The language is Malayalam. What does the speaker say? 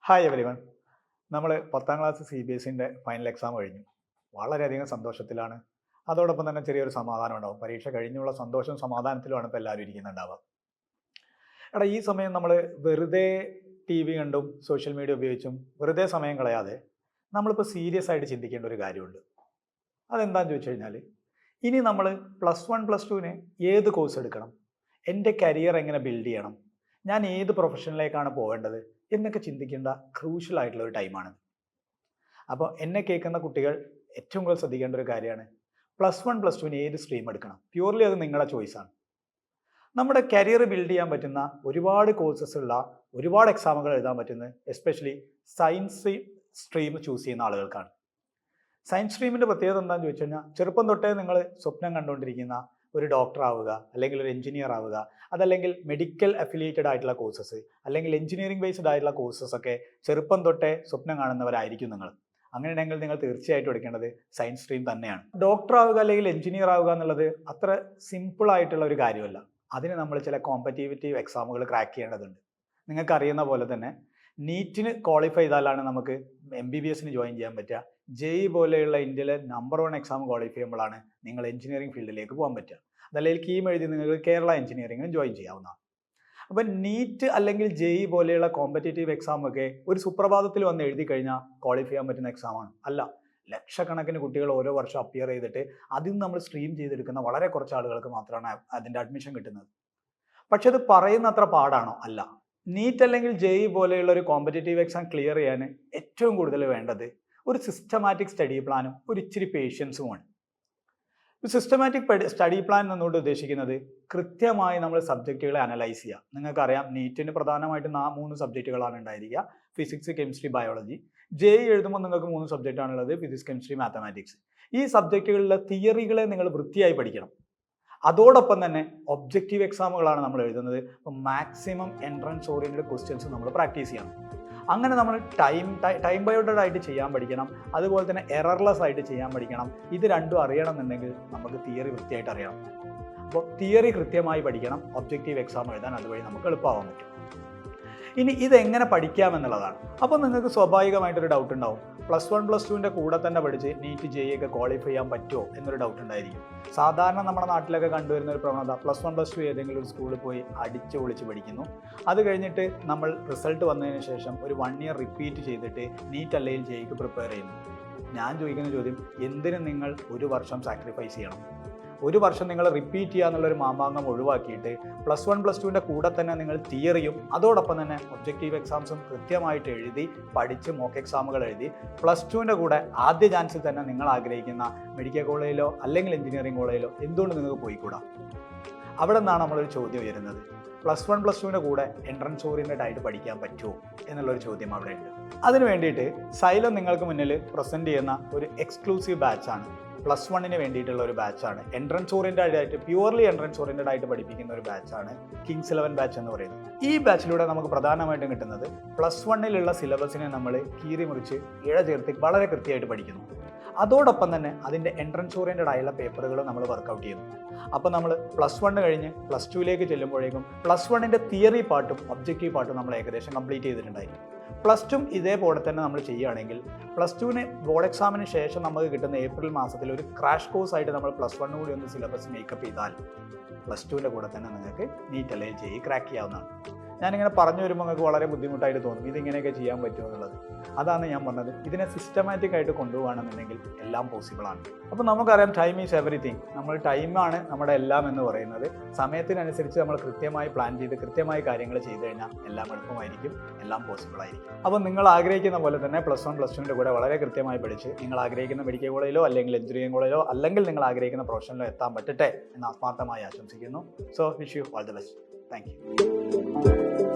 Hi everyone. നമ്മൾ 10ാം ക്ലാസ് CBSEൻ്റെ ഫൈനൽ എക്സാം കഴിഞ്ഞു. വളരെയധികം സന്തോഷത്തിലാണ്. അതോടൊപ്പം തന്നെ ചെറിയൊരു സമാധാനം ഉണ്ടാവും. പരീക്ഷ കഴിഞ്ഞുള്ള സന്തോഷവും സമാധാനത്തിലുമാണ് ഇപ്പോൾ എല്ലാവരും ഇരിക്കുന്നുണ്ടാവുക. എടാ, ഈ സമയം നമ്മൾ വെറുതെ TV കണ്ടും സോഷ്യൽ മീഡിയ ഉപയോഗിച്ചും വെറുതെ സമയം കളയാതെ നമ്മളിപ്പോൾ സീരിയസ് ആയിട്ട് ചിന്തിക്കേണ്ട ഒരു കാര്യമുണ്ട്. അതെന്താണെന്ന് ചോദിച്ചു കഴിഞ്ഞാൽ, ഇനി നമ്മൾ +1 +2ന് ഏത് കോഴ്സ് എടുക്കണം, എൻ്റെ കരിയർ എങ്ങനെ ബിൽഡ് ചെയ്യണം, ഞാൻ ഏത് പ്രൊഫഷനിലേക്കാണ് പോകേണ്ടത് എന്നൊക്കെ ചിന്തിക്കേണ്ട ക്രൂഷ്യൽ ആയിട്ടുള്ള ഒരു ടൈമാണ്. അപ്പോൾ എന്നെ കേൾക്കുന്ന കുട്ടികൾ ഏറ്റവും കൂടുതൽ ശ്രദ്ധിക്കേണ്ട ഒരു കാര്യമാണ്, +1 +2ന് ഏത് സ്ട്രീം എടുക്കണം. പ്യൂർലി അത് നിങ്ങളുടെ ചോയ്സാണ്. നമ്മുടെ കരിയർ ബിൽഡ് ചെയ്യാൻ പറ്റുന്ന ഒരുപാട് കോഴ്സസ് ഉള്ള ഒരുപാട് എക്സാമുകൾ എഴുതാൻ പറ്റുന്നത് എസ്പെഷ്യലി സയൻസ് സ്ട്രീം ചൂസ് ചെയ്യുന്ന ആളുകൾക്കാണ്. സയൻസ് സ്ട്രീമിൻ്റെ പ്രത്യേകത എന്താണെന്ന് ചോദിച്ചു കഴിഞ്ഞാൽ, ചെറുപ്പം തൊട്ടേ നിങ്ങൾ സ്വപ്നം കണ്ടുകൊണ്ടിരിക്കുന്ന ഒരു ഡോക്ടർ ആവുക, അല്ലെങ്കിൽ ഒരു എഞ്ചിനീയർ ആവുക, അതല്ലെങ്കിൽ മെഡിക്കൽ അഫിലിയേറ്റഡ് ആയിട്ടുള്ള കോഴ്സസ്, അല്ലെങ്കിൽ എഞ്ചിനീയറിംഗ് ബേസ്ഡ് ആയിട്ടുള്ള കോഴ്സസ് ഒക്കെ ചെറുപ്പം തൊട്ടേ സ്വപ്നം കാണുന്നവരായിരിക്കും നിങ്ങൾ. അങ്ങനെയാണെങ്കിൽ നിങ്ങൾ തീർച്ചയായിട്ടും എടുക്കേണ്ടത് സയൻസ് സ്ട്രീം തന്നെയാണ്. ഡോക്ടർ ആവുക അല്ലെങ്കിൽ എഞ്ചിനീയർ ആവുക എന്നുള്ളത് അത്ര സിമ്പിൾ ആയിട്ടുള്ള ഒരു കാര്യമല്ല. അതിന് നമ്മൾ ചില കോമ്പറ്റീറ്റീവ് എക്സാമുകൾ ക്രാക്ക് ചെയ്യേണ്ടതുണ്ട്. നിങ്ങൾക്ക് അറിയുന്ന പോലെ തന്നെ നീറ്റിന് ക്വാളിഫൈ ചെയ്താലാണ് നമുക്ക് MBBSന് ജോയിൻ ചെയ്യാൻ പറ്റുക. JEE പോലെയുള്ള ഇന്ത്യയിലെ നമ്പർ 1 എക്സാം ക്വാളിഫൈ ചെയ്യുമ്പോഴാണ് നിങ്ങൾ എഞ്ചിനീയറിംഗ് ഫീൽഡിലേക്ക് പോകാൻ പറ്റുക. അതല്ലെങ്കിൽ കീം എഴുതി നിങ്ങൾക്ക് കേരള എഞ്ചിനീയറിംഗിന് ജോയിൻ ചെയ്യാവുന്നതാണ്. അപ്പം നീറ്റ് അല്ലെങ്കിൽ JEE പോലെയുള്ള കോമ്പറ്റേറ്റീവ് എക്സാം ഒക്കെ ഒരു സുപ്രഭാതത്തിൽ വന്ന് എഴുതി കഴിഞ്ഞാൽ ക്വാളിഫൈ ചെയ്യാൻ പറ്റുന്ന എക്സാമാണ് അല്ല. ലക്ഷക്കണക്കിന് കുട്ടികൾ ഓരോ വർഷം അപ്പിയർ ചെയ്തിട്ട് അതിൽ നിന്ന് നമ്മൾ സ്ട്രീം ചെയ്തെടുക്കുന്ന വളരെ കുറച്ച് ആളുകൾക്ക് മാത്രമാണ് അതിൻ്റെ അഡ്മിഷൻ കിട്ടുന്നത്. പക്ഷെ അത് പറയുന്ന അത്ര പാടാണോ? അല്ല. നീറ്റ് അല്ലെങ്കിൽ JEE പോലെയുള്ള ഒരു കോമ്പറ്റേറ്റീവ് എക്സാം ക്ലിയർ ചെയ്യാൻ ഏറ്റവും കൂടുതൽ വേണ്ടത് ഒരു സിസ്റ്റമാറ്റിക് സ്റ്റഡി പ്ലാനും ഒരു ഇച്ചിരി പേഷ്യൻസുമാണ്. സിസ്റ്റമാറ്റിക് സ്റ്റഡി പ്ലാൻ എന്നുകൊണ്ട് ഉദ്ദേശിക്കുന്നത് കൃത്യമായി നമ്മൾ സബ്ജക്റ്റുകളെ അനലൈസ് ചെയ്യുക. നിങ്ങൾക്കറിയാം, നീറ്റിന് പ്രധാനമായിട്ടും 3 സബ്ജക്റ്റുകളാണ് ഉണ്ടായിരിക്കുക: ഫിസിക്സ്, കെമിസ്ട്രി, ബയോളജി. JEE എഴുതുമ്പോൾ നിങ്ങൾക്ക് 3 സബ്ജക്റ്റാണുള്ളത്: ഫിസിക്സ്, കെമിസ്ട്രി, മാത്തമാറ്റിക്സ്. ഈ സബ്ജക്റ്റുകളിലെ തിയറികളെ നിങ്ങൾ വൃത്തിയായി പഠിക്കണം. അതോടൊപ്പം തന്നെ ഒബ്ജക്റ്റീവ് എക്സാമുകളാണ് നമ്മൾ എഴുതുന്നത്. അപ്പോൾ മാക്സിമം എൻട്രൻസ് ഓറിയൻറ്റഡ് ക്വസ്റ്റ്യൻസ് നമ്മൾ പ്രാക്ടീസ് ചെയ്യണം. അങ്ങനെ നമ്മൾ ടൈം ബയോഡഡ് ആയിട്ട് ചെയ്യാൻ പഠിക്കണം. അതുപോലെ തന്നെ എറർലെസ് ആയിട്ട് ചെയ്യാൻ പഠിക്കണം. ഇത് രണ്ടും അറിയണമെന്നുണ്ടെങ്കിൽ നമുക്ക് തിയറി വൃത്തിയായിട്ട് അറിയണം. അപ്പോൾ തിയറി കൃത്യമായി പഠിക്കണം. ഒബ്ജക്റ്റീവ് എക്സാം എഴുതാൻ അതുവഴി നമുക്ക് എളുപ്പമാവാൻ പറ്റും. ഇനി ഇതെങ്ങനെ പഠിക്കാമെന്നുള്ളതാണ്. അപ്പോൾ നിങ്ങൾക്ക് സ്വാഭാവികമായിട്ടൊരു ഡൗട്ട് ഉണ്ടാവും, +1 +2ൻ്റെ കൂടെ തന്നെ പഠിച്ച് നീറ്റ് JEE ഒക്കെ ക്വാളിഫൈ ചെയ്യാൻ പറ്റുമോ എന്നൊരു ഡൗട്ട് ഉണ്ടായിരിക്കും. സാധാരണ നമ്മുടെ നാട്ടിലൊക്കെ കണ്ടുവരുന്ന ഒരു പ്രവണത, +1 +2 ഏതെങ്കിലും ഒരു സ്കൂളിൽ പോയി അടിച്ച് പൊളിച്ച് പഠിക്കുന്നു. അത് കഴിഞ്ഞിട്ട് നമ്മൾ റിസൾട്ട് വന്നതിന് ശേഷം ഒരു 1 ഇയർ റിപ്പീറ്റ് ചെയ്തിട്ട് നീറ്റ് അല്ലെങ്കിൽ JEEക്ക് പ്രിപ്പയർ ചെയ്യുന്നു. ഞാൻ ചോദിക്കുന്ന ചോദ്യം, എന്തിനും നിങ്ങൾ ഒരു വർഷം സാക്രിഫൈസ് ചെയ്യണം? ഒരു വർഷം നിങ്ങൾ റിപ്പീറ്റ് ചെയ്യുക എന്നുള്ളൊരു മാമാങ്കം ഒഴിവാക്കിയിട്ട് +1 +2ൻ്റെ കൂടെ തന്നെ നിങ്ങൾ തിയറിയും അതോടൊപ്പം തന്നെ ഒബ്ജക്റ്റീവ് എക്സാംസും കൃത്യമായിട്ട് എഴുതി പഠിച്ച് മോക്ക് എക്സാമുകൾ എഴുതി +2ൻ്റെ കൂടെ ആദ്യ ചാൻസിൽ തന്നെ നിങ്ങൾ ആഗ്രഹിക്കുന്ന മെഡിക്കൽ കോളേജിലോ അല്ലെങ്കിൽ എഞ്ചിനീയറിംഗ് കോളേജിലോ എന്തുകൊണ്ട് നിങ്ങൾക്ക് പോയിക്കൂടാ? അവിടെ നിന്നാണ് നമ്മളൊരു ചോദ്യം വരുന്നത്. +1 +2ൻ്റെ കൂടെ എൻട്രൻസ് ഓറിയൻറ്റഡ് ആയിട്ട് പഠിക്കാൻ പറ്റുമോ എന്നുള്ളൊരു ചോദ്യം അവിടെ ഉണ്ട്. അതിന് വേണ്ടിയിട്ട് സൈലം നിങ്ങൾക്ക് മുന്നിൽ പ്രസൻറ്റ് ചെയ്യുന്ന ഒരു എക്സ്ക്ലൂസീവ് ബാച്ചാണ്. +1ന് വേണ്ടിയിട്ടുള്ള ഒരു ബാച്ചാണ്. എൻട്രൻസ് ഓറിയൻറ്റഡ് ആയിട്ട്, പ്യുവർലി എൻട്രൻസ് ഓറിയൻറ്റഡ് ആയിട്ട് പഠിപ്പിക്കുന്ന ഒരു ബാച്ചാണ് കിങ്സ് 11 ബാച്ച് എന്ന് പറയുന്നത്. ഈ ബാച്ചിലൂടെ നമുക്ക് പ്രധാനമായിട്ടും കിട്ടുന്നത് +1ലുള്ള സിലബസിനെ നമ്മൾ കീറി മുറിച്ച് ഇഴ ചേർത്ത് വളരെ കൃത്യമായിട്ട് പഠിക്കുന്നു. അതോടൊപ്പം തന്നെ അതിൻ്റെ എൻട്രൻസ് ഓറിയൻറ്റഡ് ആയുള്ള പേപ്പറുകൾ നമ്മൾ വർക്കൗട്ട് ചെയ്യുന്നു. അപ്പോൾ നമ്മൾ +1 കഴിഞ്ഞ് +2ലേക്ക് ചെല്ലുമ്പോഴേക്കും +1ൻ്റെ തിയറി പാർട്ടും ഒബ്ജക്റ്റീവ് പാർട്ടും നമ്മൾ ഏകദേശം കംപ്ലീറ്റ് ചെയ്തിട്ടുണ്ടായിരിക്കും. +2 ഇതേപോലെ തന്നെ നമ്മൾ ചെയ്യുകയാണെങ്കിൽ +2ന് ബോർഡ് എക്സാമിന് ശേഷം നമുക്ക് കിട്ടുന്ന ഏപ്രിൽ മാസത്തിൽ ഒരു ക്രാഷ് കോഴ്സ് ആയിട്ട് നമ്മൾ +1 കൂടി ഒന്ന് സിലബസ് മേക്കപ്പ് ചെയ്താൽ +2ൻ്റെ കൂടെ തന്നെ നിങ്ങൾക്ക് നീറ്റ് അല്ലെങ്കിൽ JEE ക്രാക്ക് ചെയ്യാവുന്നതാണ്. ഞാനിങ്ങനെ പറഞ്ഞു വരുമ്പോൾ നിങ്ങൾക്ക് വളരെ ബുദ്ധിമുട്ടായിട്ട് തോന്നും, ഇതിങ്ങനെയൊക്കെ ചെയ്യാൻ പറ്റുമോ എന്നുള്ളത്. അതാണ് ഞാൻ പറഞ്ഞത്, ഇതിനെ സിസ്റ്റമാറ്റിക് ആയിട്ട് കൊണ്ടുപോകണമെന്നുണ്ടെങ്കിൽ എല്ലാം പോസിബിളാണ്. അപ്പോൾ നമുക്കറിയാം, ടൈം ഈസ് എവറിത്തിങ്. നമ്മൾ ടൈമാണ് നമ്മുടെ എല്ലാം എന്ന് പറയുന്നത്. സമയത്തിനനുസരിച്ച് നമ്മൾ കൃത്യമായി പ്ലാൻ ചെയ്ത് കൃത്യമായി കാര്യങ്ങൾ ചെയ്തു കഴിഞ്ഞാൽ എല്ലാം എളുപ്പമായിരിക്കും, എല്ലാം പോസിബിൾ ആയിരിക്കും. അപ്പോൾ നിങ്ങൾ ആഗ്രഹിക്കുന്ന പോലെ തന്നെ +1 +2ൻ്റെ കൂടെ വളരെ കൃത്യമായി പഠിച്ച് നിങ്ങൾ ആഗ്രഹിക്കുന്ന മെഡിക്കൽ കോളേജിലോ അല്ലെങ്കിൽ എഞ്ചിനീയറിംഗ് കോളേജിലോ അല്ലെങ്കിൽ നിങ്ങൾ ആഗ്രഹിക്കുന്ന പ്രൊഫഷനിലോ എത്താൻ പറ്റട്ടെ എന്ന് ആത്മാർത്ഥമായി ആശംസിക്കുന്നു. So wish you all the best. Thank you.